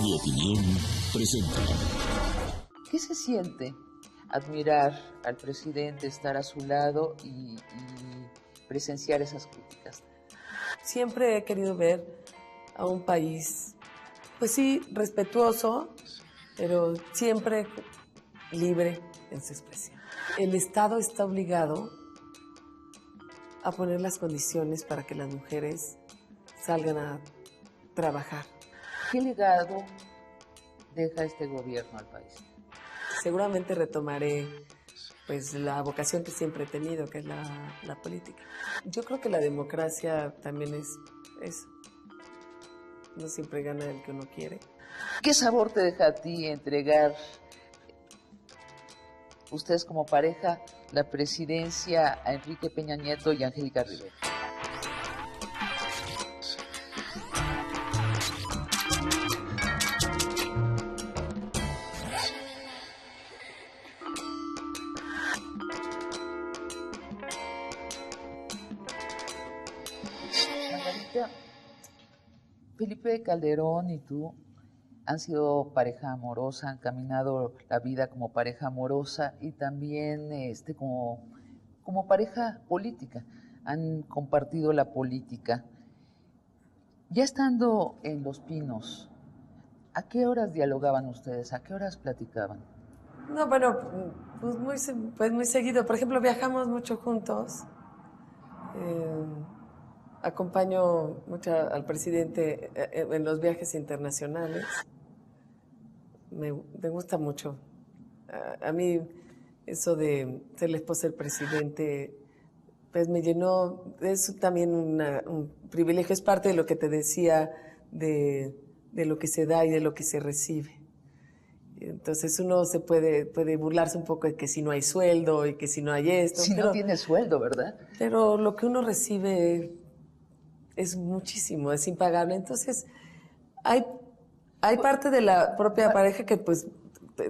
de Opinión presenta. ¿Qué se siente admirar al presidente, estar a su lado y presenciar esas críticas? Siempre he querido ver a un país, pues sí, respetuoso, pero siempre libre en su expresión. El Estado está obligado a poner las condiciones para que las mujeres salgan a trabajar. ¿Qué legado deja este gobierno al país? Seguramente retomaré pues la vocación que siempre he tenido, que es la política. Yo creo que la democracia también es eso. No siempre gana el que uno quiere. ¿Qué sabor te deja a ti entregar, ustedes como pareja, la presidencia a Enrique Peña Nieto y Angélica Rivera? Margarita, Felipe Calderón y tú han sido pareja amorosa, han caminado la vida como pareja amorosa y también como pareja política, han compartido la política. Ya estando en Los Pinos, ¿a qué horas dialogaban ustedes? ¿A qué horas platicaban? No, bueno, pues muy seguido. Por ejemplo, viajamos mucho juntos. Acompaño mucho al presidente en los viajes internacionales. Me gusta mucho. A mí eso de ser la esposa del presidente, pues me llenó. Es también un privilegio, es parte de lo que te decía de lo que se da y de lo que se recibe. Entonces uno se puede burlarse un poco de que si no hay sueldo y que si no hay esto. Si no tiene sueldo, ¿verdad? Pero lo que uno recibe es muchísimo, es impagable. Entonces hay parte de la propia pareja que pues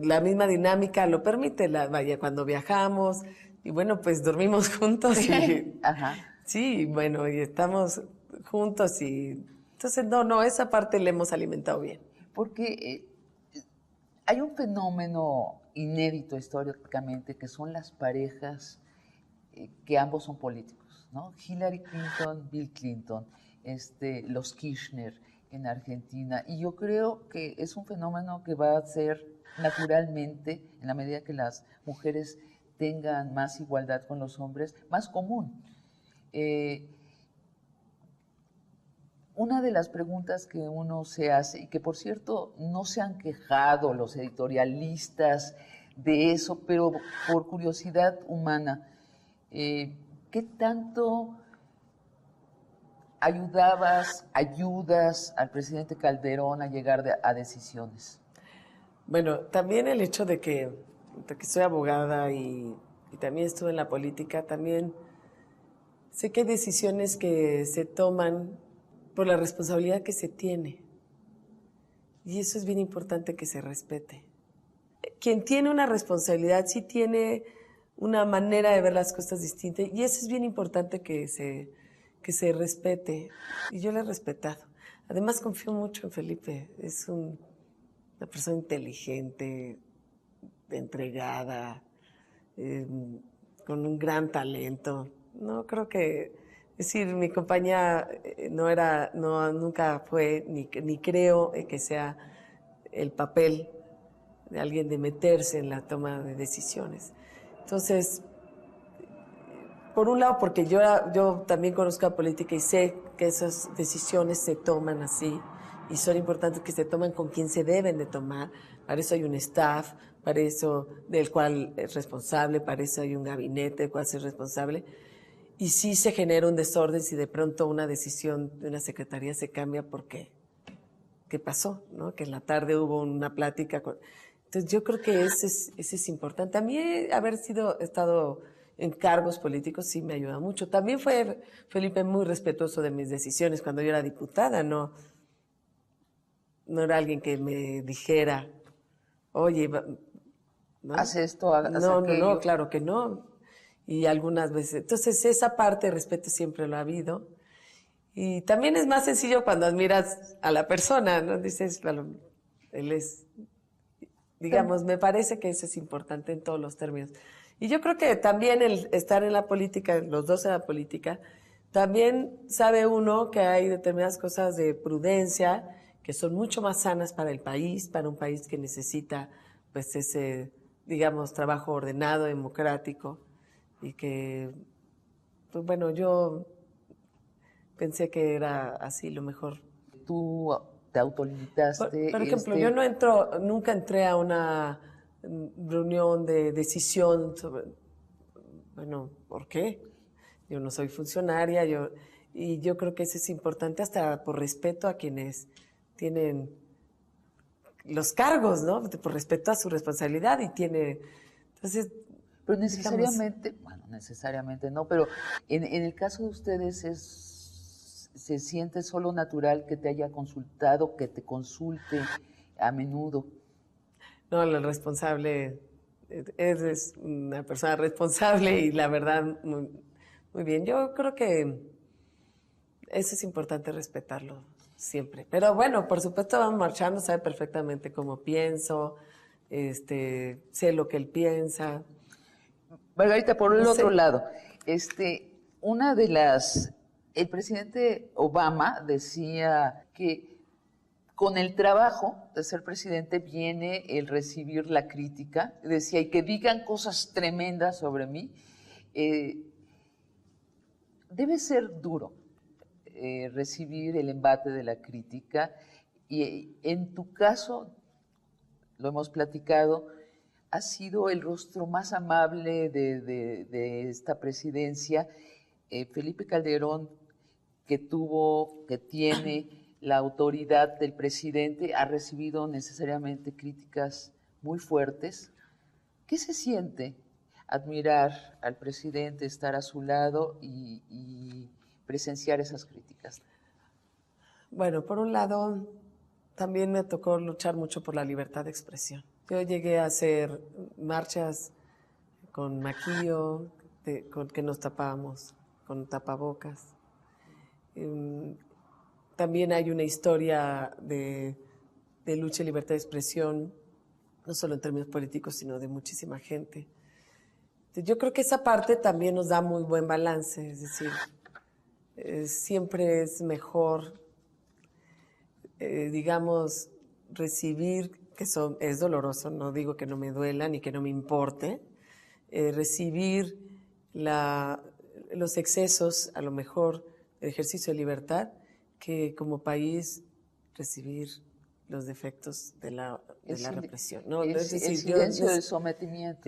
la misma dinámica lo permite. Vaya, cuando viajamos y bueno, pues dormimos juntos y Ajá. sí, bueno, y estamos juntos y entonces no, esa parte la hemos alimentado bien. Porque hay un fenómeno inédito históricamente que son las parejas que ambos son políticos, ¿no? Hillary Clinton, Bill Clinton, los Kirchner en Argentina. Y yo creo que es un fenómeno que va a ser naturalmente, en la medida que las mujeres tengan más igualdad con los hombres, más común. Una de las preguntas que uno se hace, y que por cierto no se han quejado los editorialistas de eso, pero por curiosidad humana, ¿qué tanto ayudas al presidente Calderón a llegar a decisiones? Bueno, también el hecho de que soy abogada y también estuve en la política, también sé que hay decisiones que se toman por la responsabilidad que se tiene. Y eso es bien importante que se respete. Quien tiene una responsabilidad sí tiene una manera de ver las cosas distintas y eso es bien importante que se respete. Y yo le he respetado. Además confío mucho en Felipe. Es una persona inteligente, entregada, con un gran talento. No creo que... Es decir, mi compañía nunca fue, ni creo que sea el papel de alguien de meterse en la toma de decisiones. Entonces, por un lado, porque yo también conozco la política y sé que esas decisiones se toman así y son importantes que se toman con quien se deben de tomar. Para eso hay un staff, para eso del cual es responsable, para eso hay un gabinete del cual es responsable. Y sí se genera un desorden si de pronto una decisión de una secretaría se cambia porque ¿qué pasó? ¿No? Que en la tarde hubo una plática. Entonces yo creo que ese es importante. A mí haber estado en cargos políticos sí me ayuda mucho. También fue Felipe muy respetuoso de mis decisiones cuando yo era diputada. No era alguien que me dijera, oye, ¿no? Haz esto, haz aquello. No, claro que no. Y algunas veces, entonces esa parte de respeto siempre lo ha habido. Y también es más sencillo cuando admiras a la persona, ¿no? Dices, bueno, Él es, digamos, me parece que eso es importante en todos los términos. Y yo creo que también el estar en la política, los dos en la política, también sabe uno que hay determinadas cosas de prudencia que son mucho más sanas para el país, para un país que necesita pues ese, digamos, trabajo ordenado, democrático, y que, pues bueno, yo pensé que era así lo mejor. Tú te autolimitaste. Por ejemplo, yo nunca entré a una reunión de decisión sobre, bueno, ¿por qué? Yo no soy funcionaria, y yo creo que eso es importante hasta por respeto a quienes tienen los cargos, ¿no? Por respeto a su responsabilidad entonces, Pero necesariamente, bueno, necesariamente no, pero en el caso de ustedes se siente solo natural que te haya consultado, que te consulte a menudo. no, el responsable, es una persona responsable y la verdad, muy, muy bien. Yo creo que eso es importante respetarlo siempre. Pero bueno, por supuesto vamos marchando, sabe perfectamente cómo pienso, sé lo que él piensa. Margarita, por el No otro sé. lado, una de el presidente Obama decía que con el trabajo de ser presidente viene el recibir la crítica, decía, y que digan cosas tremendas sobre mí. Debe ser duro recibir el embate de la crítica, y en tu caso, lo hemos platicado, has sido el rostro más amable de esta presidencia. Felipe Calderón, que tiene la autoridad del presidente, ha recibido necesariamente críticas muy fuertes. ¿Qué se siente admirar al presidente, estar a su lado y presenciar esas críticas? Bueno, por un lado, también me tocó luchar mucho por la libertad de expresión. Yo llegué a hacer marchas con maquillo, con que nos tapábamos, con tapabocas. También hay una historia de lucha y libertad de expresión, no solo en términos políticos, sino de muchísima gente. Yo creo que esa parte también nos da muy buen balance, es decir, siempre es mejor, digamos, recibir, es doloroso, no digo que no me duela ni que no me importe, recibir los excesos, a lo mejor, el ejercicio de libertad, que como país recibir los defectos de la represión. ¿No? El silencio del sometimiento.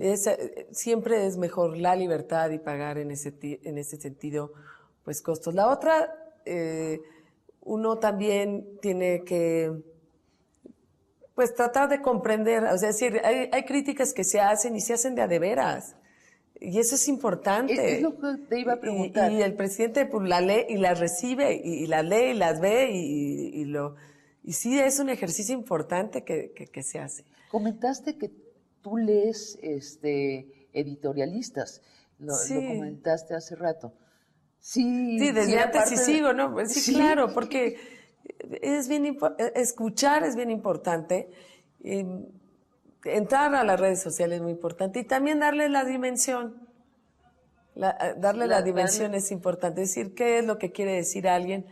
Siempre es mejor la libertad y pagar en ese sentido pues costos. La otra, uno también tiene que pues tratar de comprender, o sea, es decir, hay críticas que se hacen y se hacen de a de veras. Y eso es importante. Es lo que te iba a preguntar. Y el presidente pues, la lee y las recibe, y las lee y las ve, y sí es un ejercicio importante que se hace. Comentaste que tú lees editorialistas, Sí. lo comentaste hace rato. Sí, Desde antes sí sigo, ¿no? Sí, Sí. claro, porque escuchar es bien importante. Entrar a las redes sociales es muy importante y también darle la dimensión. Darle la dimensión es importante. Es decir, qué es lo que quiere decir alguien.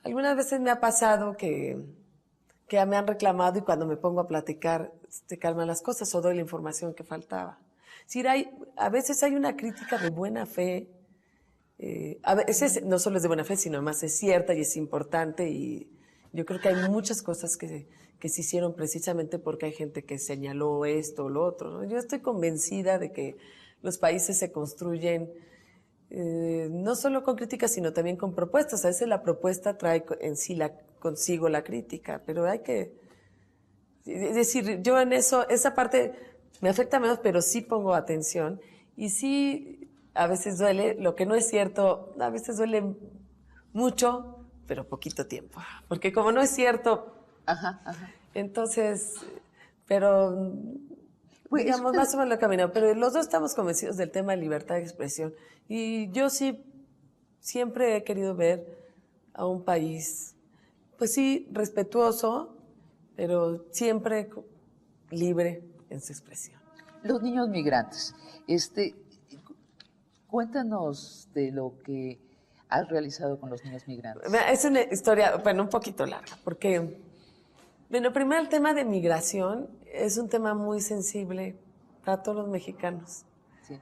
Algunas veces me ha pasado que me han reclamado y cuando me pongo a platicar te calman las cosas o doy la información que faltaba. Es decir, a veces hay una crítica de buena fe. A veces no solo es de buena fe, sino además es cierta y es importante, y yo creo que hay muchas cosas que se hicieron precisamente porque hay gente que señaló esto o lo otro, ¿no? Yo estoy convencida de que los países se construyen no solo con críticas, sino también con propuestas. A veces la propuesta trae en sí consigo la crítica, pero hay que... Es decir, yo en esa parte me afecta menos, pero sí pongo atención, y sí... A veces duele, lo que no es cierto, a veces duele mucho, pero poquito tiempo. Porque como no es cierto, entonces, pero pues digamos, más o menos lo he caminado. Pero los dos estamos convencidos del tema de libertad de expresión. Y yo sí, siempre he querido ver a un país, pues sí, respetuoso, pero siempre libre en su expresión. Los niños migrantes. Cuéntanos de lo que has realizado con los niños migrantes. Es una historia, bueno, un poquito larga, porque, bueno, primero el tema de migración es un tema muy sensible para todos los mexicanos. Sí.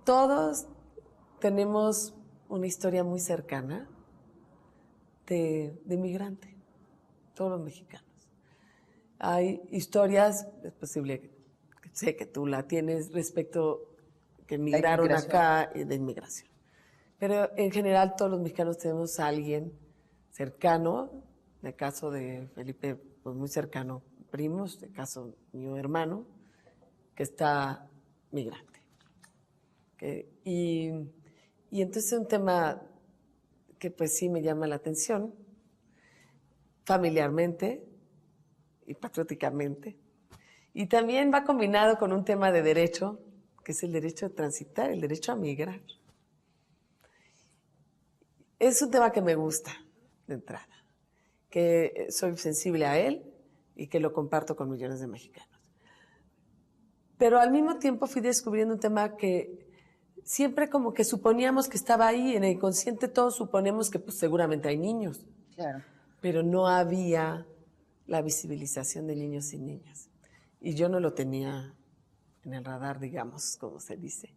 Todos tenemos una historia muy cercana de migrante, todos los mexicanos. Hay historias, es posible que sé que tú la tienes respecto que migraron acá de inmigración. Pero en general todos los mexicanos tenemos a alguien cercano, en el caso de Felipe, pues muy cercano, primos, en el caso mío hermano, que está migrante. Y entonces es un tema que pues sí me llama la atención, familiarmente y patrióticamente. Y también va combinado con un tema de derecho, que es el derecho de transitar, el derecho a migrar. Es un tema que me gusta de entrada, que soy sensible a él y que lo comparto con millones de mexicanos. Pero al mismo tiempo fui descubriendo un tema que siempre como que suponíamos que estaba ahí, en el inconsciente todos suponemos que pues, seguramente hay niños. Claro. Pero no había la visibilización de niños y niñas. Y yo no lo tenía en el radar, digamos, como se dice.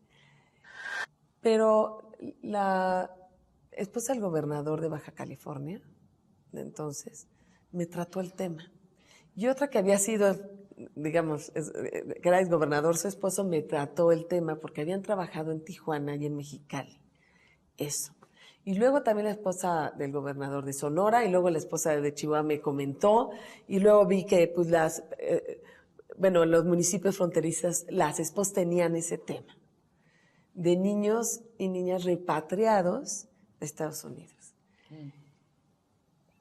Pero la esposa del gobernador de Baja California, de entonces, me trató el tema. Y otra que había sido, digamos, que era el gobernador, su esposo, me trató el tema porque habían trabajado en Tijuana y en Mexicali. Eso. Y luego también la esposa del gobernador de Sonora, y luego la esposa de Chihuahua me comentó, y luego vi que pues los municipios fronterizos, las esposas tenían ese tema de niños y niñas repatriados de Estados Unidos.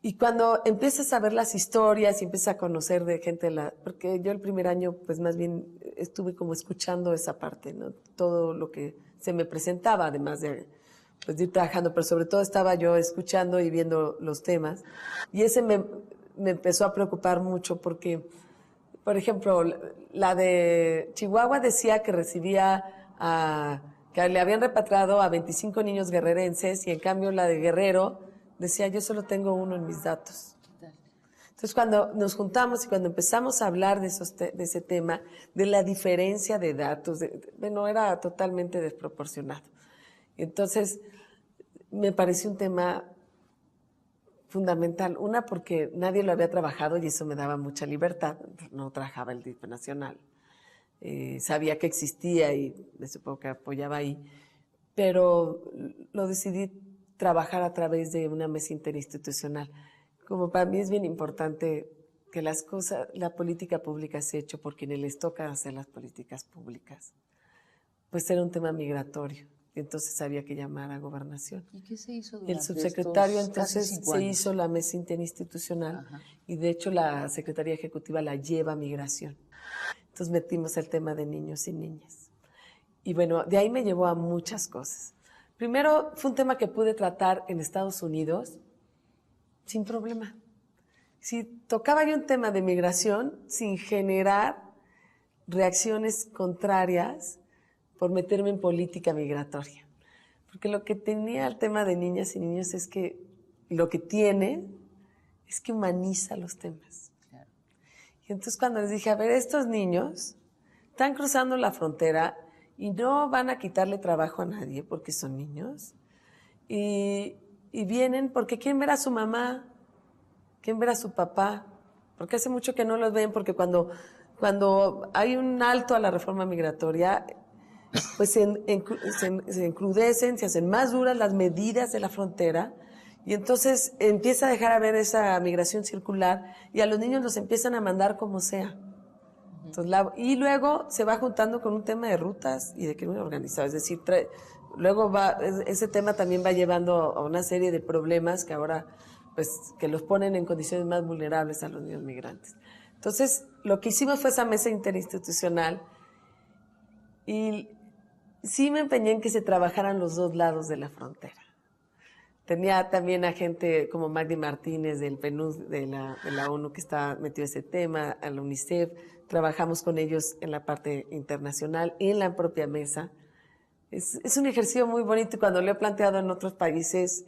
Y cuando empiezas a ver las historias y empiezas a conocer de gente, porque yo el primer año pues más bien estuve como escuchando esa parte, ¿no? Todo lo que se me presentaba, además de ir trabajando, pero sobre todo estaba yo escuchando y viendo los temas. Y ese me empezó a preocupar mucho porque, por ejemplo, la de Chihuahua decía que que le habían repatriado a 25 niños guerrerenses, y en cambio la de Guerrero decía, yo solo tengo uno en mis datos. Entonces, cuando nos juntamos y cuando empezamos a hablar de ese tema, de la diferencia de datos, era totalmente desproporcionado. Entonces, me pareció un tema fundamental. Una, porque nadie lo había trabajado y eso me daba mucha libertad. No trabajaba el DIF nacional. Sabía que existía y me supongo que apoyaba ahí. Pero lo decidí trabajar a través de una mesa interinstitucional. Como para mí es bien importante que la política pública se ha hecho por quienes les toca hacer las políticas públicas. Pues era un tema migratorio. Entonces había que llamar a Gobernación. ¿Y qué se hizo durante El subsecretario estos casi entonces 5 se años? hizo la mesa interinstitucional. Ajá. Y de hecho la Secretaría Ejecutiva la lleva a Migración. Entonces metimos el tema de niños y niñas. Y bueno, de ahí me llevó a muchas cosas. Primero, fue un tema que pude tratar en Estados Unidos sin problema. Si tocaba yo un tema de migración sin generar reacciones contrarias por meterme en política migratoria. Porque lo que tenía el tema de niñas y niños es que lo que tiene es que humaniza los temas. Claro. Y entonces cuando les dije, a ver, estos niños están cruzando la frontera y no van a quitarle trabajo a nadie porque son niños, y vienen porque quieren ver a su mamá, quieren ver a su papá, porque hace mucho que no los ven, porque cuando hay un alto a la reforma migratoria, pues se encrudecen, se hacen más duras las medidas de la frontera, y entonces empieza a dejar a ver esa migración circular, y a los niños los empiezan a mandar como sea. Entonces, y luego se va juntando con un tema de rutas y de crimen organizado, es decir, luego ese tema también va llevando a una serie de problemas que ahora, pues, que los ponen en condiciones más vulnerables a los niños migrantes. Entonces, lo que hicimos fue esa mesa interinstitucional, y sí me empeñé en que se trabajaran los dos lados de la frontera. Tenía también a gente como Magdi Martínez del PNUD, de la ONU, que está metido en ese tema, a la UNICEF. Trabajamos con ellos en la parte internacional, en la propia mesa. Es un ejercicio muy bonito y cuando lo he planteado en otros países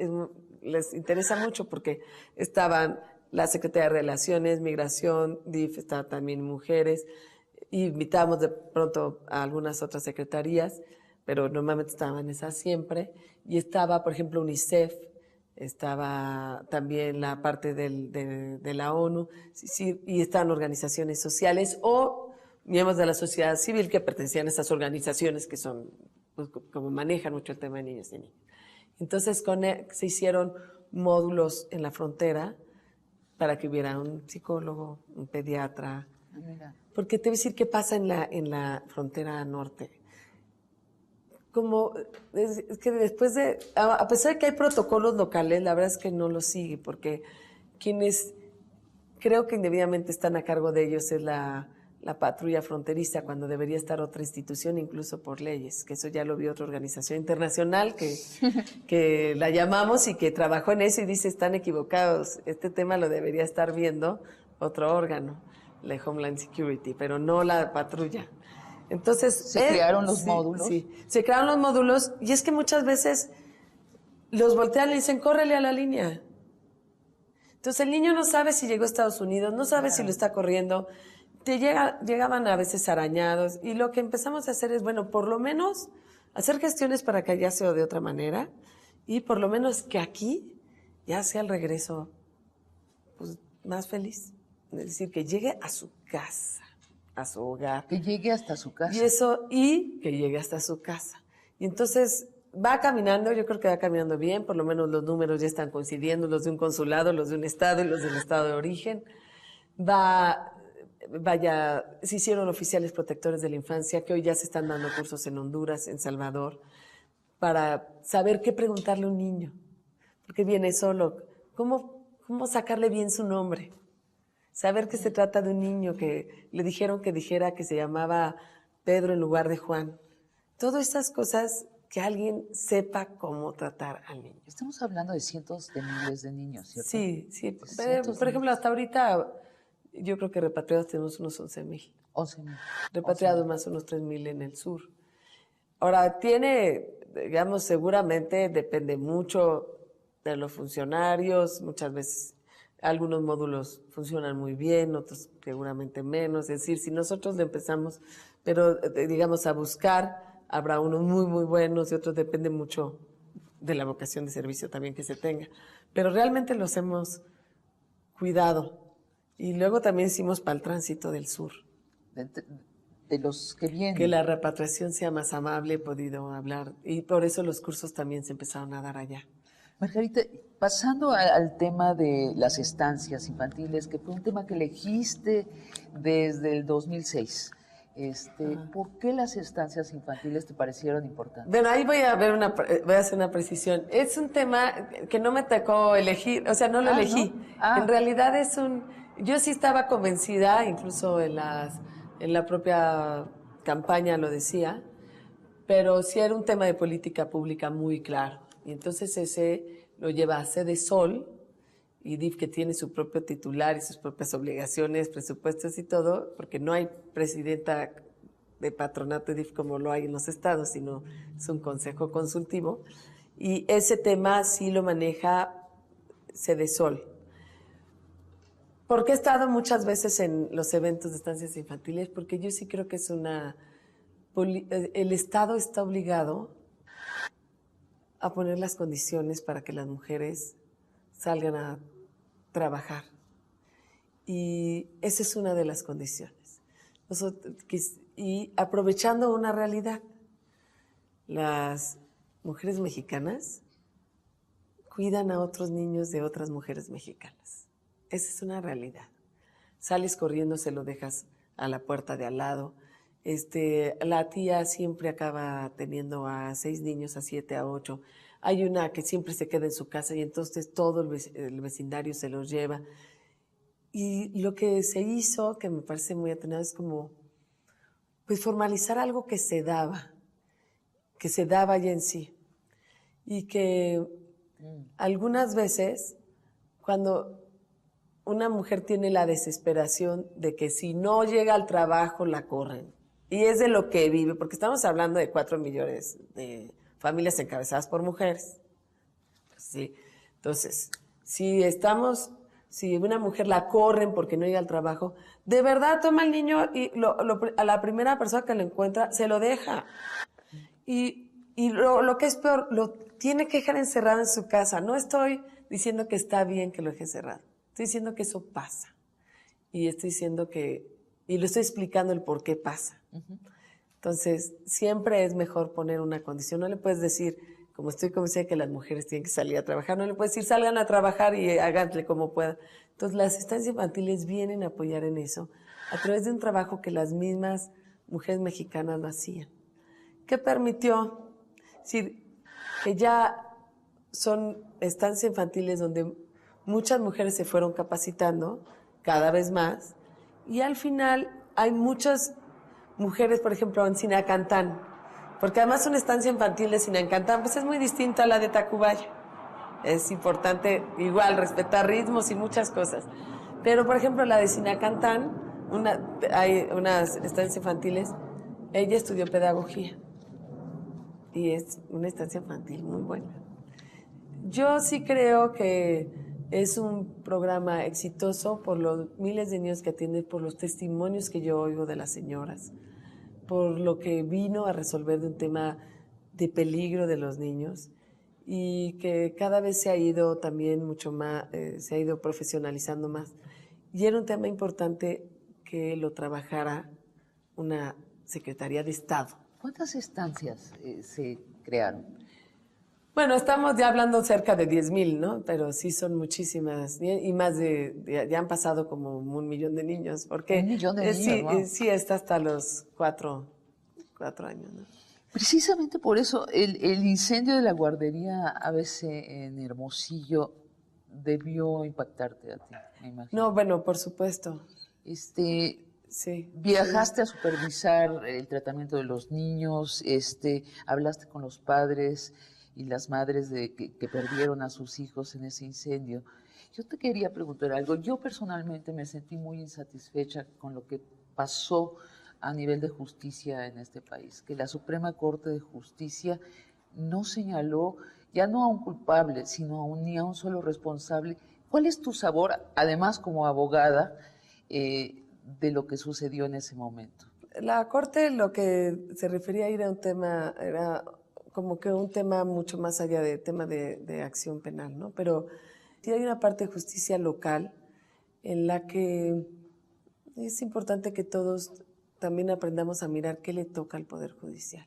les interesa mucho porque estaban la Secretaría de Relaciones, Migración, DIF, estaba también mujeres, y invitábamos de pronto a algunas otras secretarías, pero normalmente estaban esas siempre, y estaba, por ejemplo, UNICEF, estaba también la parte de la ONU, sí, y estaban organizaciones sociales o miembros de la sociedad civil que pertenecían a esas organizaciones que son, pues, como manejan mucho el tema de niños y niñas. Entonces se hicieron módulos en la frontera para que hubiera un psicólogo, un pediatra. Mira. Porque te voy a decir qué pasa en la frontera norte. Como es que después a pesar de que hay protocolos locales, la verdad es que no los sigue, porque quienes creo que indebidamente están a cargo de ellos es la patrulla fronteriza, cuando debería estar otra institución, incluso por leyes, que eso ya lo vio otra organización internacional que la llamamos y que trabajó en eso y dice, están equivocados, este tema lo debería estar viendo otro órgano, la Homeland Security, pero no la patrulla. Entonces, ¿Se crearon los módulos? Sí, se crearon los módulos y es que muchas veces los voltean y dicen, córrele a la línea. Entonces el niño no sabe si llegó a Estados Unidos, no sabe si lo está corriendo, llegaban a veces arañados y lo que empezamos a hacer es, bueno, por lo menos hacer gestiones para que allá sea de otra manera y por lo menos que aquí ya sea el regreso pues, más feliz. Es decir, que llegue a su casa, a su hogar. Que llegue hasta su casa. Y que llegue hasta su casa. Y entonces va caminando, yo creo que va caminando bien, por lo menos los números ya están coincidiendo, los de un consulado, los de un estado y los del estado de origen. Se hicieron oficiales protectores de la infancia, que hoy ya se están dando cursos en Honduras, en Salvador, para saber qué preguntarle a un niño. Porque viene solo. ¿Cómo sacarle bien su nombre? Saber que se trata de un niño que le dijeron que dijera que se llamaba Pedro en lugar de Juan. Todas estas cosas que alguien sepa cómo tratar al niño. Estamos hablando de cientos de miles de niños, ¿cierto? Sí. Por ejemplo, hasta ahorita yo creo que repatriados tenemos unos 11,000. 11,000. Repatriados más unos 3,000 en el sur. Ahora, digamos, seguramente depende mucho de los funcionarios, muchas veces algunos módulos funcionan muy bien, otros seguramente menos. Es decir, si nosotros le empezamos, pero digamos, a buscar, habrá unos muy, muy buenos y otros depende mucho de la vocación de servicio también que se tenga. Pero realmente los hemos cuidado. Y luego también hicimos para el tránsito del sur. De los que vienen. Que la repatriación sea más amable, he podido hablar. Y por eso los cursos también se empezaron a dar allá. Margarita, pasando al tema de las estancias infantiles, que fue un tema que elegiste desde el 2006, ¿por qué las estancias infantiles te parecieron importantes? Bueno, ahí voy a hacer una precisión. Es un tema que no me tocó elegir, o sea, no lo elegí. ¿No? En realidad yo sí estaba convencida, incluso en la propia campaña lo decía, pero sí era un tema de política pública muy claro. Y entonces ese lo lleva a Sede Sol y DIF, que tiene su propio titular y sus propias obligaciones, presupuestos y todo, porque no hay presidenta de patronato de DIF como lo hay en los estados, sino es un consejo consultivo. Y ese tema sí lo maneja Sede Sol. Porque he estado muchas veces en los eventos de estancias infantiles, porque yo sí creo que el Estado está obligado a poner las condiciones para que las mujeres salgan a trabajar. Y esa es una de las condiciones. Y aprovechando una realidad, las mujeres mexicanas cuidan a otros niños de otras mujeres mexicanas. Esa es una realidad. Sales corriendo, se lo dejas a la puerta de al lado. La tía siempre acaba teniendo a 6 niños, a 7, a 8. Hay una que siempre se queda en su casa y entonces todo el vecindario se los lleva. Y lo que se hizo, que me parece muy atinado, es como pues formalizar algo que se daba ya en sí. Y que Algunas veces, cuando una mujer tiene la desesperación de que si no llega al trabajo la corren, y es de lo que vive, porque estamos hablando de 4 millones de familias encabezadas por mujeres. Sí. Entonces, si una mujer la corren porque no llega al trabajo, de verdad toma al niño y a la primera persona que lo encuentra se lo deja. Y lo que es peor, lo tiene que dejar encerrado en su casa. No estoy diciendo que está bien que lo deje encerrado. Estoy diciendo que eso pasa. Y lo estoy explicando el por qué pasa. Entonces, siempre es mejor poner una condición. No le puedes decir, como estoy convencida que las mujeres tienen que salir a trabajar, no le puedes decir, salgan a trabajar y háganle como puedan. Entonces, las estancias infantiles vienen a apoyar en eso, a través de un trabajo que las mismas mujeres mexicanas lo hacían. ¿Qué permitió? Es decir, que ya son estancias infantiles donde muchas mujeres se fueron capacitando cada vez más, y al final hay muchas mujeres, por ejemplo, en Sinacantán, porque además una estancia infantil de Sinacantán pues es muy distinta a la de Tacubaya. Es importante igual respetar ritmos y muchas cosas. Pero, por ejemplo, la de Sinacantán, hay unas estancias infantiles, ella estudió pedagogía y es una estancia infantil muy buena. Yo sí creo que es un programa exitoso por los miles de niños que atiende, por los testimonios que yo oigo de las señoras, por lo que vino a resolver de un tema de peligro de los niños, y que cada vez se ha ido también mucho más, se ha ido profesionalizando más. Y era un tema importante que lo trabajara una Secretaría de Estado. ¿Cuántas estancias se crearon? Bueno, estamos ya hablando cerca de 10,000, ¿no? Pero sí son muchísimas, y más ya han pasado como 1,000,000 de niños, porque 1,000,000 de niños, sí, wow. sí está hasta los 4 años, ¿no? Precisamente por eso el incendio de la guardería ABC en Hermosillo debió impactarte a ti, me imagino. No, bueno, por supuesto. Sí. Viajaste a supervisar el tratamiento de los niños, hablaste con los padres y las madres que perdieron a sus hijos en ese incendio. Yo te quería preguntar algo. Yo personalmente me sentí muy insatisfecha con lo que pasó a nivel de justicia en este país, que la Suprema Corte de Justicia no señaló ya no a un culpable, sino ni a un solo responsable. ¿Cuál es tu sabor, además como abogada, de lo que sucedió en ese momento? La Corte lo que se refería era era como que un tema mucho más allá de tema de acción penal, ¿no? Pero sí hay una parte de justicia local en la que es importante que todos también aprendamos a mirar qué le toca al Poder Judicial.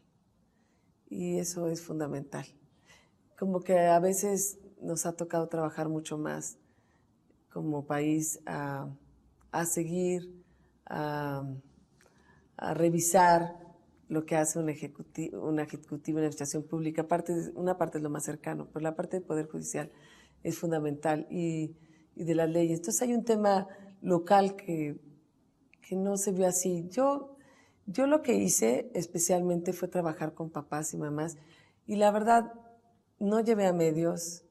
Y eso es fundamental. Como que a veces nos ha tocado trabajar mucho más como país a seguir, a revisar lo que hace un ejecutivo, una administración pública. Una parte es lo más cercano, pero la parte del Poder Judicial es fundamental, y de las leyes. Entonces hay un tema local que no se vio así. Yo lo que hice especialmente fue trabajar con papás y mamás, y la verdad no llevé a medios.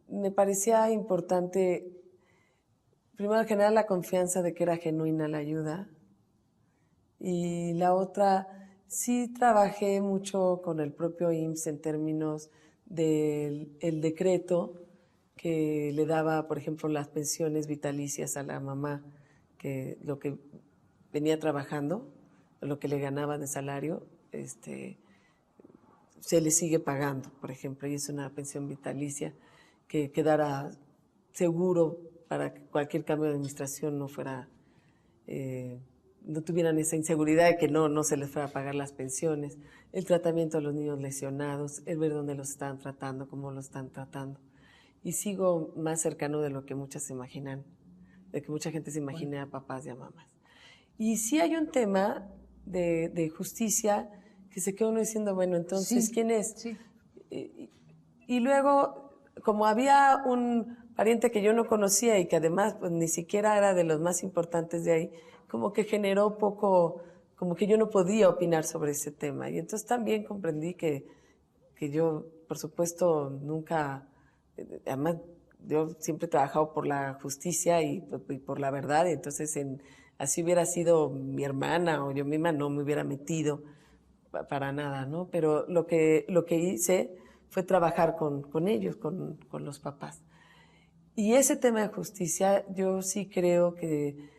Me parecía importante, primero, generar la confianza de que era genuina la ayuda, y la otra, sí trabajé mucho con el propio IMSS en términos del decreto que le daba, por ejemplo, las pensiones vitalicias a la mamá, que lo que venía trabajando, lo que le ganaba de salario, se le sigue pagando, por ejemplo, y es una pensión vitalicia que quedara seguro para que cualquier cambio de administración no tuvieran esa inseguridad de que no se les fuera a pagar las pensiones, el tratamiento de los niños lesionados, el ver dónde los están tratando, cómo los están tratando. Y sigo más cercano de lo que muchas se imaginan, de que mucha gente se imagina a papás y a mamás. Y sí hay un tema de justicia que se queda uno diciendo, bueno, entonces, ¿quién es? Sí. Y luego, como había un pariente que yo no conocía y que además pues, ni siquiera era de los más importantes de ahí, como que generó poco, como que yo no podía opinar sobre ese tema. Y entonces también comprendí que yo por supuesto, nunca, además, yo siempre he trabajado por la justicia y por la verdad, entonces así hubiera sido mi hermana o yo misma no me hubiera metido para nada, ¿no? Pero lo que hice fue trabajar con ellos, con los papás. Y ese tema de justicia, yo sí creo que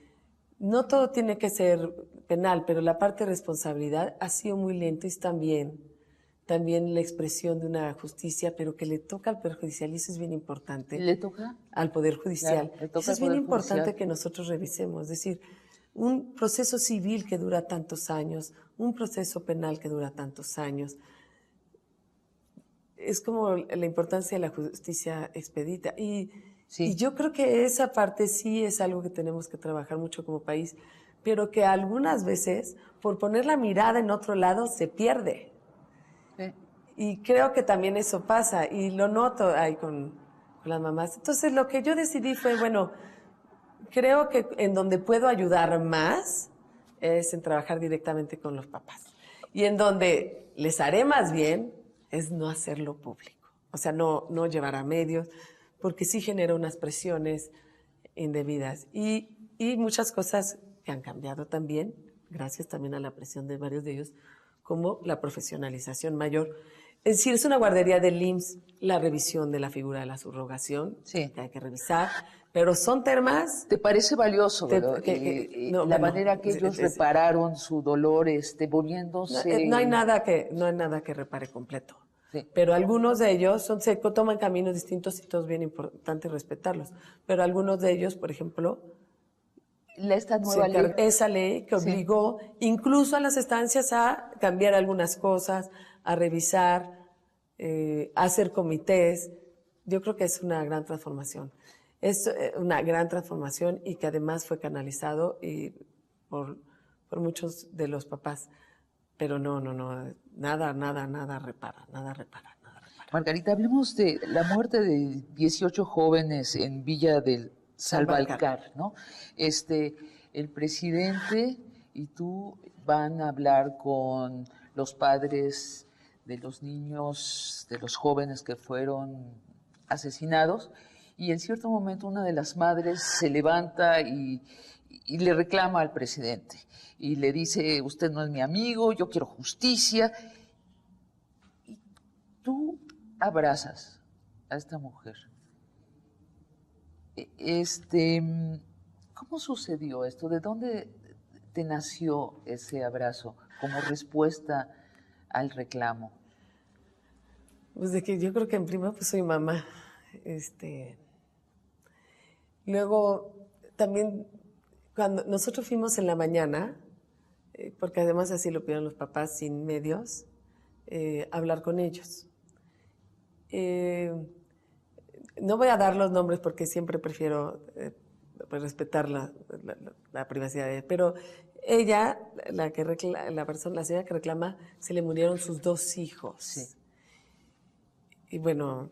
no todo tiene que ser penal, pero la parte de responsabilidad ha sido muy lenta y es también la expresión de una justicia, pero que le toca al Poder Judicial, y eso es bien importante. ¿Le toca? Al Poder Judicial. Claro, le toca Eso es al bien Poder importante Judicial. que nosotros revisemos. Es decir, un proceso civil que dura tantos años, un proceso penal que dura tantos años, es como la importancia de la justicia expedita. Y yo creo que esa parte sí es algo que tenemos que trabajar mucho como país, pero que algunas veces, por poner la mirada en otro lado, se pierde. Sí. Y creo que también eso pasa, y lo noto ahí con las mamás. Entonces, lo que yo decidí fue, bueno, creo que en donde puedo ayudar más es en trabajar directamente con los papás. Y en donde les haré más bien es no hacerlo público. O sea, no llevar a medios, porque sí genera unas presiones indebidas. Y muchas cosas que han cambiado también, gracias también a la presión de varios de ellos, como la profesionalización mayor. Es decir, es una guardería del IMSS, la revisión de la figura de la subrogación, que hay que revisar, pero son temas... ¿Te parece valioso la manera que ellos repararon su dolor, volviéndose... No hay nada que repare completo. Sí. Pero algunos de ellos se toman caminos distintos y todos bien importante respetarlos. Pero algunos de ellos, por ejemplo, esta nueva ley. Esa ley que obligó incluso a las estancias a cambiar algunas cosas, a revisar, a hacer comités. Yo creo que es una gran transformación. Es una gran transformación y que además fue canalizado por muchos de los papás. Pero nada repara. Margarita, hablemos de la muerte de 18 jóvenes en Villa del Salvalcar, ¿no? El presidente y tú van a hablar con los padres de los niños, de los jóvenes que fueron asesinados, y en cierto momento una de las madres se levanta y le reclama al presidente y le dice: usted no es mi amigo, yo quiero justicia. Y tú abrazas a esta mujer. ¿Cómo sucedió esto? ¿De dónde te nació ese abrazo como respuesta al reclamo? Pues de que yo creo que en prima pues soy mamá. Luego también cuando nosotros fuimos en la mañana, porque además así lo pidieron los papás sin medios, hablar con ellos. No voy a dar los nombres porque siempre prefiero respetar la privacidad de ella, pero ella, la señora que reclama, se le murieron sus 2 hijos. Sí. Y bueno,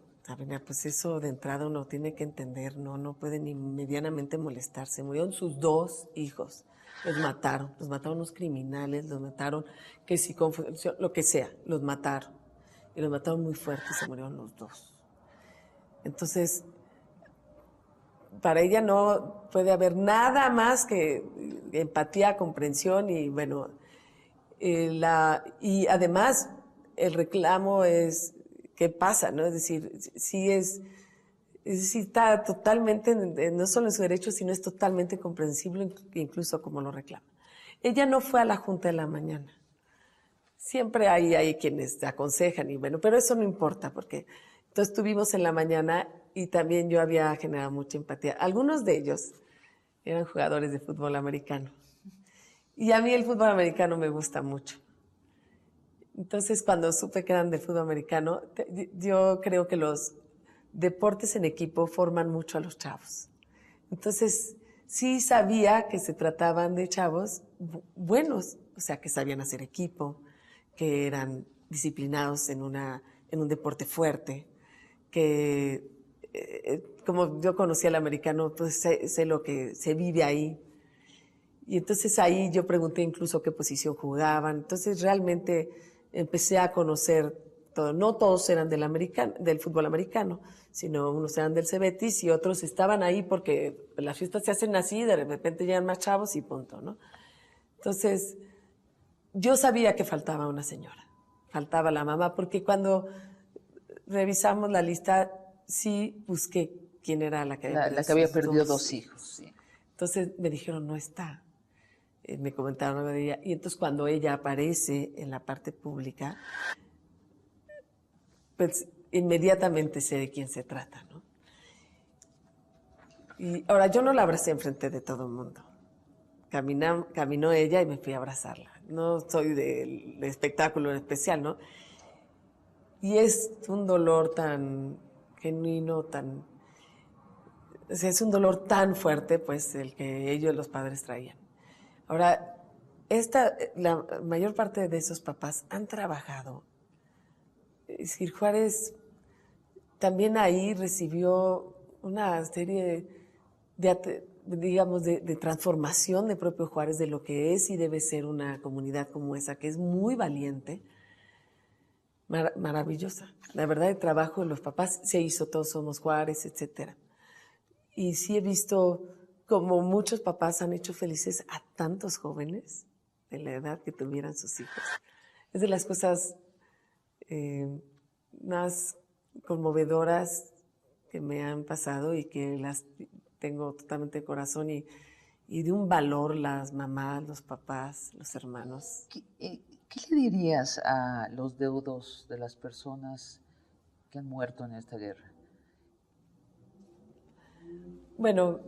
pues eso de entrada uno tiene que entender, no puede ni medianamente molestarse. Murieron sus 2 hijos, los mataron unos criminales, los mataron, que si confusión, lo que sea, los mataron. Y los mataron muy fuerte y se murieron los 2. Entonces, para ella no puede haber nada más que empatía, comprensión y bueno, y además el reclamo es qué pasa, ¿no? Es decir, está totalmente, no solo en su derecho, sino es totalmente comprensible, incluso como lo reclama. Ella no fue a la junta de la mañana. Siempre hay quienes te aconsejan y bueno, pero eso no importa porque entonces estuvimos en la mañana y también yo había generado mucha empatía. Algunos de ellos eran jugadores de fútbol americano y a mí el fútbol americano me gusta mucho. Entonces cuando supe que eran de fútbol americano, yo creo que los deportes en equipo forman mucho a los chavos. Entonces sí sabía que se trataban de chavos buenos, o sea, que sabían hacer equipo, que eran disciplinados en un deporte fuerte, que como yo conocí al americano, pues sé lo que se vive ahí. Y entonces ahí yo pregunté incluso qué posición jugaban. Entonces realmente empecé a conocer no todos eran del fútbol americano, sino unos eran del Cebetis y otros estaban ahí porque las fiestas se hacen así, de repente llegan más chavos y punto, ¿no? Entonces, yo sabía que faltaba una señora, faltaba la mamá, porque cuando revisamos la lista, sí busqué quién era la que había perdido, La que había sus perdido dos hijos, sí. Entonces me dijeron, no está. Me comentaron algo de ella. Y entonces cuando ella aparece en la parte pública, pues inmediatamente sé de quién se trata, ¿no? Y ahora, yo no la abracé enfrente de todo el mundo. Caminó ella y me fui a abrazarla. No soy de espectáculo en especial, ¿no? Y es un dolor tan genuino, o sea, es un dolor tan fuerte, pues, el que ellos, los padres, traían. Ahora, la mayor parte de esos papás han trabajado. Es decir, Juárez también ahí recibió una serie de transformación de propio Juárez, de lo que es y debe ser una comunidad como esa, que es muy valiente, maravillosa. La verdad, el trabajo de los papás se hizo, Todos Somos Juárez, etcétera. Y sí he visto como muchos papás han hecho felices a tantos jóvenes de la edad que tuvieran sus hijos. Es de las cosas más conmovedoras que me han pasado y que las tengo totalmente de corazón y de un valor las mamás, los papás, los hermanos. ¿Qué le dirías a los deudos de las personas que han muerto en esta guerra? Bueno,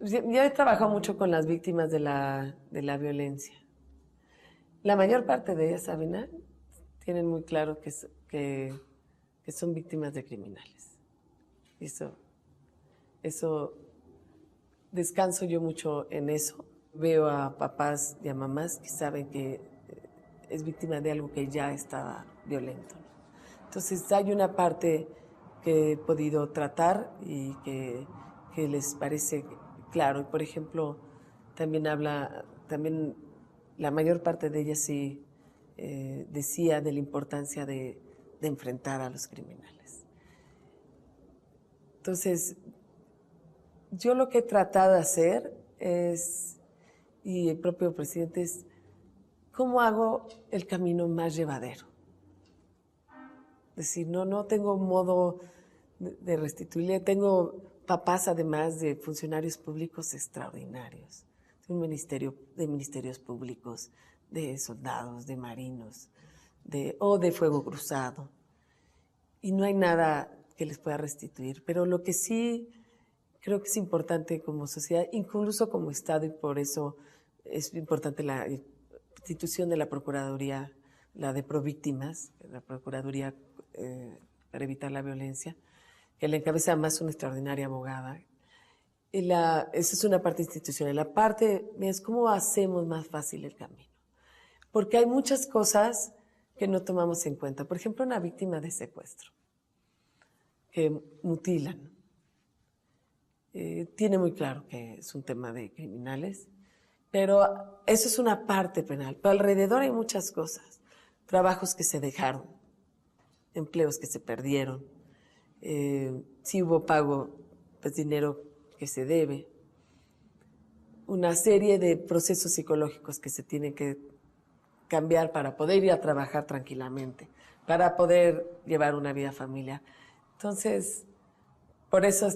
yo he trabajado mucho con las víctimas de la violencia. La mayor parte de ellas, Sabina, tienen muy claro que son víctimas de criminales. Eso, descanso yo mucho en eso. Veo a papás y a mamás que saben que es víctima de algo que ya estaba violento, ¿no? Entonces hay una parte que he podido tratar y que les parece claro. Por ejemplo, también la mayor parte de ellas sí decía de la importancia de enfrentar a los criminales. Entonces, yo lo que he tratado de hacer y el propio presidente, es cómo hago el camino más llevadero. Es decir, no tengo modo de restituirle. Tengo papás, además de funcionarios públicos extraordinarios, de ministerios públicos, de soldados, de marinos, o de fuego cruzado. Y no hay nada que les pueda restituir. Pero lo que sí creo que es importante como sociedad, incluso como Estado, y por eso es importante la institución de la Procuraduría, la de Províctimas, la Procuraduría para evitar la violencia, que la encabeza más una extraordinaria abogada. Esa es una parte institucional. La parte es cómo hacemos más fácil el camino. Porque hay muchas cosas que no tomamos en cuenta. Por ejemplo, una víctima de secuestro, que mutilan. Tiene muy claro que es un tema de criminales, pero eso es una parte penal. Pero alrededor hay muchas cosas. Trabajos que se dejaron, empleos que se perdieron, si hubo pago, pues dinero que se debe, una serie de procesos psicológicos que se tienen que cambiar para poder ir a trabajar tranquilamente, para poder llevar una vida familiar. Entonces, por eso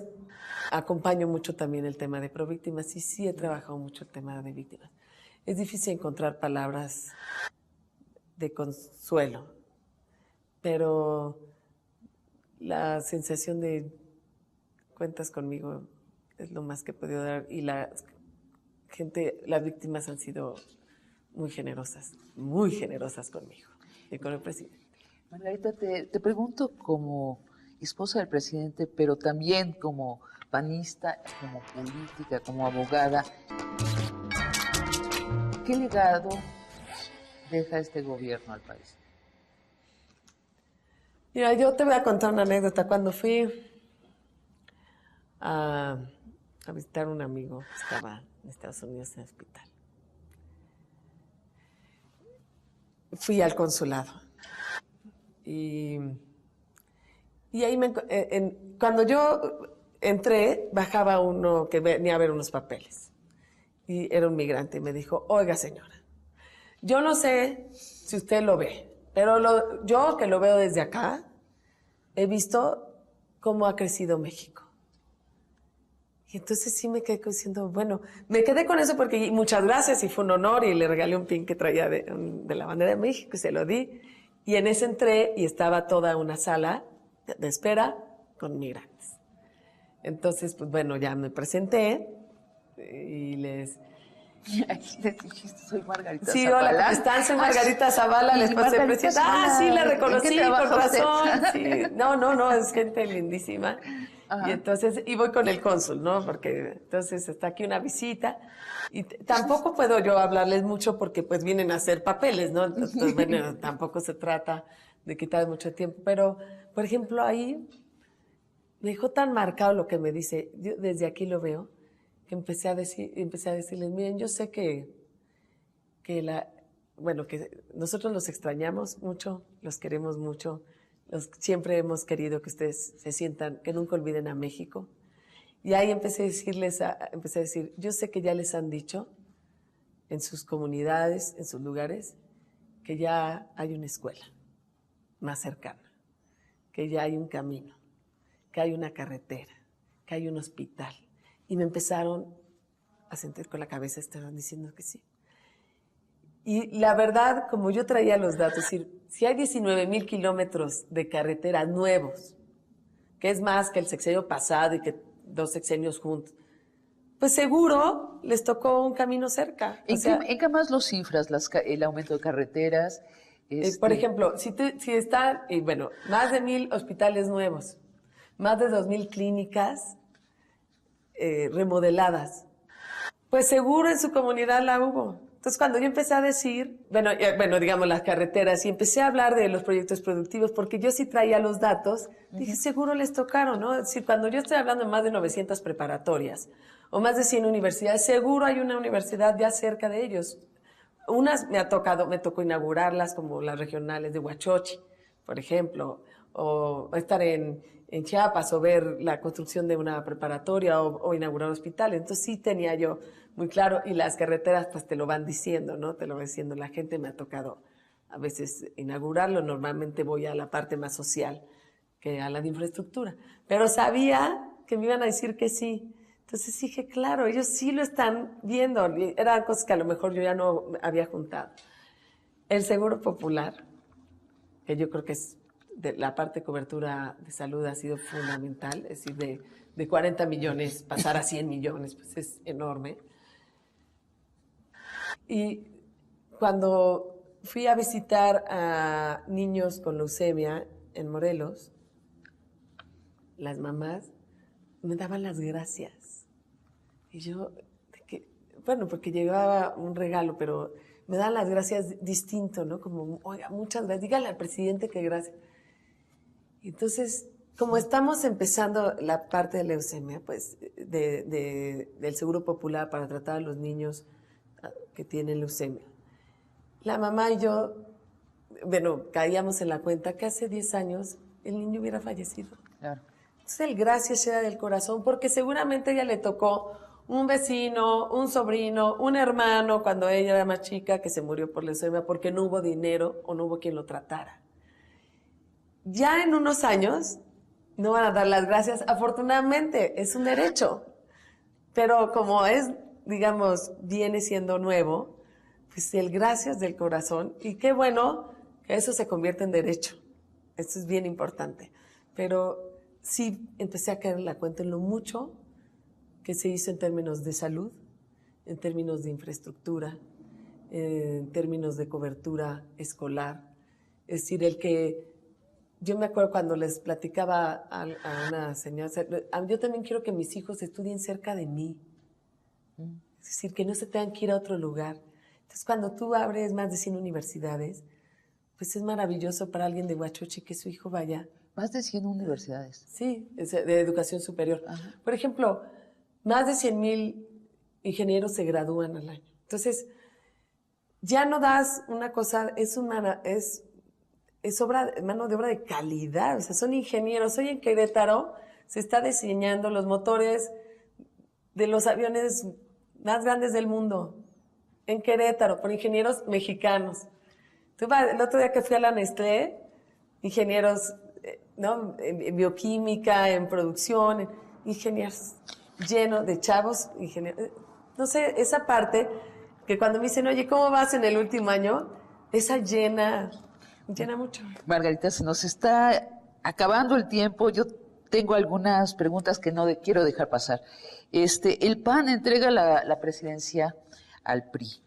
acompaño mucho también el tema de províctimas y sí he trabajado mucho el tema de víctimas. Es difícil encontrar palabras de consuelo, pero la sensación de cuentas conmigo es lo más que he podido dar, y las víctimas han sido muy generosas conmigo y con el presidente. Margarita, te pregunto como esposa del presidente, pero también como panista, como política, como abogada, ¿qué legado deja este gobierno al país? Mira, yo te voy a contar una anécdota. Cuando fui a visitar a un amigo que estaba en Estados Unidos en el hospital, fui al consulado Y ahí cuando yo entré, bajaba uno que venía a ver unos papeles. Y era un migrante y me dijo, oiga señora, yo no sé si usted lo ve, pero yo que lo veo desde acá, he visto cómo ha crecido México. Y entonces sí me quedé diciendo, bueno, me quedé con eso porque muchas gracias y fue un honor y le regalé un pin que traía de la bandera de México y se lo di. Y en ese entré y estaba toda una sala de espera con migrantes. Entonces, pues bueno, ya me presenté y les... Soy Margarita Sí, Zavala. hola, ¿cómo están? Soy Margarita Zavala, les pasé presidenta. Ah, sí, la reconocí, con razón. Sí. No, es gente lindísima. Ajá. Y entonces, y voy con el cónsul, ¿no? Porque entonces está aquí una visita. Y tampoco puedo yo hablarles mucho porque pues vienen a hacer papeles, ¿no? Entonces, bueno, tampoco se trata de quitar mucho tiempo. Pero, por ejemplo, ahí me dejó tan marcado lo que me dice, yo desde aquí lo veo, que empecé a decirles, miren, yo sé que nosotros los extrañamos mucho, los queremos mucho, siempre hemos querido que ustedes se sientan, que nunca olviden a México. Y ahí empecé a decir, yo sé que ya les han dicho en sus comunidades, en sus lugares, que ya hay una escuela más cercana, que ya hay un camino, que hay una carretera, que hay un hospital. Y me empezaron a sentir con la cabeza, estaban diciendo que sí. Y la verdad, como yo traía los datos, es decir, si hay 19,000 kilómetros de carretera nuevos, que es más que el sexenio pasado y que 2 sexenios juntos, pues seguro les tocó un camino cerca. ¿En qué más lo cifras, el aumento de carreteras? Por ejemplo, si están, más de 1,000 hospitales nuevos, más de 2,000 clínicas remodeladas, pues seguro en su comunidad la hubo. Entonces, cuando yo empecé a decir, digamos las carreteras, y empecé a hablar de los proyectos productivos, porque yo sí traía los datos, dije, seguro les tocaron, ¿no? Es decir, cuando yo estoy hablando de más de 900 preparatorias, o más de 100 universidades, seguro hay una universidad ya cerca de ellos. Unas me tocó inaugurarlas, como las regionales de Huachochi, por ejemplo, o estar en Chiapas, o ver la construcción de una preparatoria, o inaugurar hospitales. Entonces sí tenía yo muy claro, y las carreteras pues te lo van diciendo, ¿no? Te lo va diciendo la gente, me ha tocado a veces inaugurarlo, normalmente voy a la parte más social que a la de infraestructura, pero sabía que me iban a decir que sí. Entonces dije, claro, ellos sí lo están viendo, eran cosas que a lo mejor yo ya no había juntado. El Seguro Popular, que yo creo que es de la parte de cobertura de salud ha sido fundamental, es decir, de 40 millones pasar a 100 millones, pues es enorme. Y cuando fui a visitar a niños con leucemia en Morelos, las mamás me daban las gracias. Y yo, porque llevaba un regalo, pero me daban las gracias distinto, ¿no? Como, oiga, muchas gracias, dígale al presidente que gracias. Entonces, como estamos empezando la parte de leucemia, pues, del Seguro Popular para tratar a los niños que tienen leucemia, la mamá y yo, caíamos en la cuenta que hace 10 años el niño hubiera fallecido. Claro. Entonces el gracias era del corazón, porque seguramente a ella le tocó un vecino, un sobrino, un hermano, cuando ella era más chica, que se murió por leucemia porque no hubo dinero o no hubo quien lo tratara. Ya en unos años no van a dar las gracias, afortunadamente, es un derecho, pero como es, digamos, viene siendo nuevo, pues el gracias del corazón, y qué bueno que eso se convierte en derecho, esto es bien importante, pero sí empecé a caer en la cuenta en lo mucho que se hizo en términos de salud, en términos de infraestructura, en términos de cobertura escolar, es decir, yo me acuerdo cuando les platicaba a una señora, yo también quiero que mis hijos estudien cerca de mí. Es decir, que no se tengan que ir a otro lugar. Entonces, cuando tú abres más de 100 universidades, pues es maravilloso para alguien de Huachochi que su hijo vaya. Más de 100 universidades. Sí, de educación superior. Ajá. Por ejemplo, más de 100,000 ingenieros se gradúan al año. Entonces, ya no das una cosa, mano de obra de calidad, o sea, son ingenieros. Hoy en Querétaro se está diseñando los motores de los aviones más grandes del mundo, en Querétaro, por ingenieros mexicanos. El otro día que fui a la Nestlé, ingenieros, ¿no? En bioquímica, en producción, ingenieros llenos de chavos, ingenieros. No sé, esa parte que cuando me dicen, oye, ¿cómo vas en el último año? Esa llena mucho. Margarita, se nos está acabando el tiempo. Yo tengo algunas preguntas que no quiero dejar pasar. El PAN entrega la presidencia al PRI.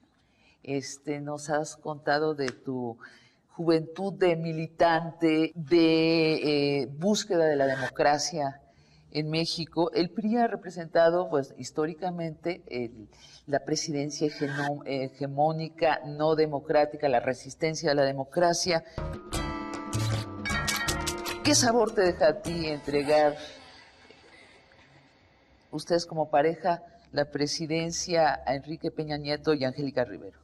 Nos has contado de tu juventud de militante, de búsqueda de la democracia en México. El PRI ha representado, pues, históricamente la presidencia hegemónica, no democrática, la resistencia a la democracia. ¿Qué sabor te deja a ti entregar, ustedes como pareja, la presidencia a Enrique Peña Nieto y Angélica Rivero?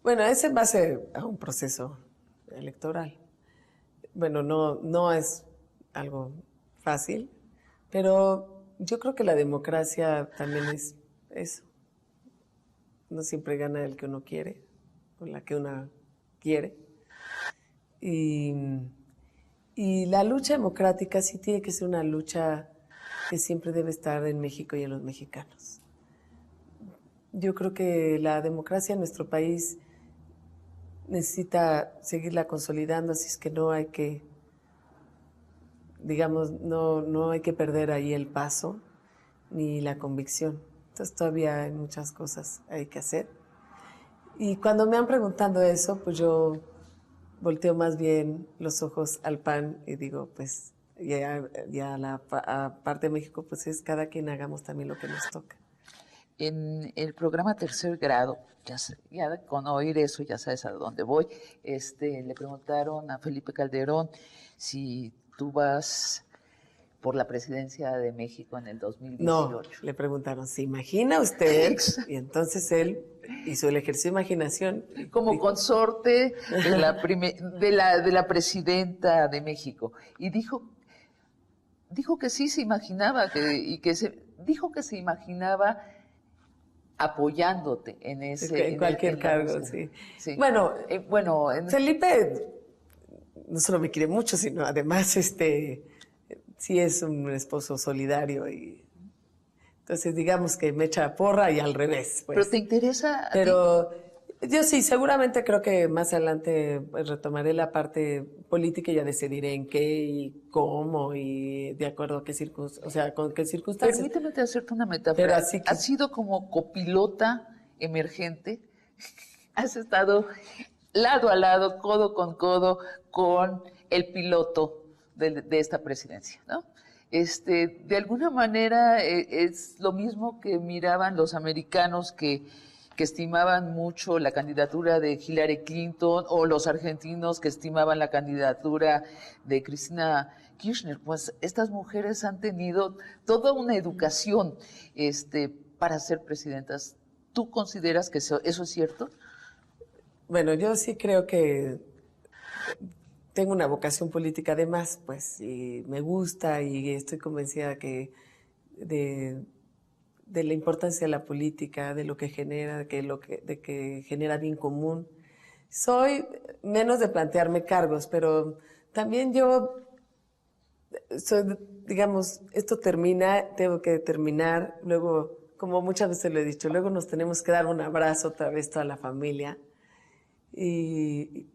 Bueno, es en base a un proceso electoral. Bueno, no es algo fácil, pero yo creo que la democracia también es eso. No siempre gana el que uno quiere, o la que uno quiere. Y la lucha democrática sí tiene que ser una lucha que siempre debe estar en México y en los mexicanos. Yo creo que la democracia en nuestro país necesita seguirla consolidando, así es que no hay que, digamos, no hay que perder ahí el paso ni la convicción. Entonces todavía hay muchas cosas hay que hacer. Y cuando me han preguntado eso, pues yo volteo más bien los ojos al PAN y digo, pues ya la parte de México, pues es cada quien hagamos también lo que nos toca. En el programa Tercer Grado, ya con oír eso ya sabes a dónde voy, le preguntaron a Felipe Calderón si tú vas por la presidencia de México en el 2018. No, le preguntaron, ¿se imagina usted? Y entonces él hizo el ejercicio de imaginación. Como dijo, consorte de la presidenta de México. Y dijo que sí se imaginaba, dijo que se imaginaba apoyándote en ese... En cualquier cargo, sí. Bueno, Felipe no solo me quiere mucho, sino además sí es un esposo solidario y entonces digamos que me echa porra y al revés. Pues. ¿Pero te interesa? Pero yo sí, seguramente creo que más adelante retomaré la parte política y ya decidiré en qué y cómo y de acuerdo a qué con qué circunstancias. Permíteme hacerte una metáfora. Pero así que... Has sido como copilota emergente, has estado lado a lado, codo con el piloto de esta presidencia, ¿no? De alguna manera es lo mismo que miraban los americanos que estimaban mucho la candidatura de Hillary Clinton o los argentinos que estimaban la candidatura de Cristina Kirchner. Pues estas mujeres han tenido toda una educación para ser presidentas. ¿Tú consideras que eso es cierto? Bueno, yo sí creo que tengo una vocación política además, pues, y me gusta y estoy convencida de la importancia de la política, de lo que genera, de que genera bien común. Soy menos de plantearme cargos, pero también yo soy, digamos, esto termina, tengo que terminar, luego, como muchas veces lo he dicho, luego nos tenemos que dar un abrazo otra vez toda la familia y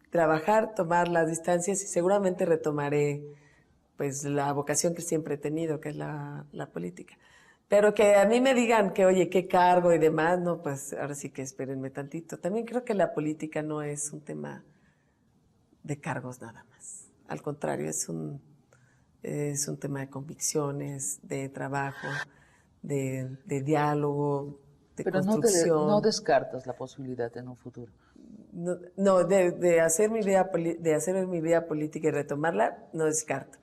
trabajar, tomar las distancias y seguramente retomaré pues la vocación que siempre he tenido, que es la política. Pero que a mí me digan que, oye, qué cargo y demás, no, pues ahora sí que espérenme tantito. También creo que la política no es un tema de cargos nada más. Al contrario, es un tema de convicciones, de trabajo, de diálogo, de construcción. Pero no descartas la posibilidad en un futuro. No, de hacer mi vida política y retomarla, no descarto.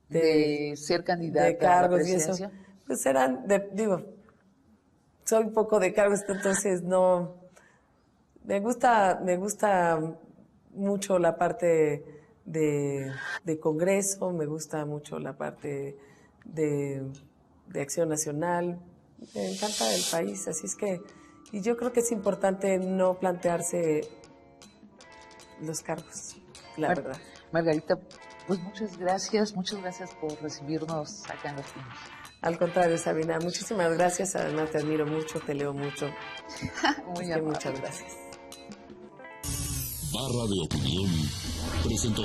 De ser candidata de cargos a la presidencia. Y eso, pues serán, soy un poco de cargos, entonces no, me gusta mucho la parte de Congreso, me gusta mucho la parte de Acción Nacional, me encanta el país, así es que, y yo creo que es importante no plantearse los cargos, la verdad. Margarita, pues muchas gracias por recibirnos acá en Los Pinos. Al contrario, Sabina, muchísimas gracias, además te admiro mucho, te leo mucho. Muy Así que muchas gracias. Barra de Opinión presentó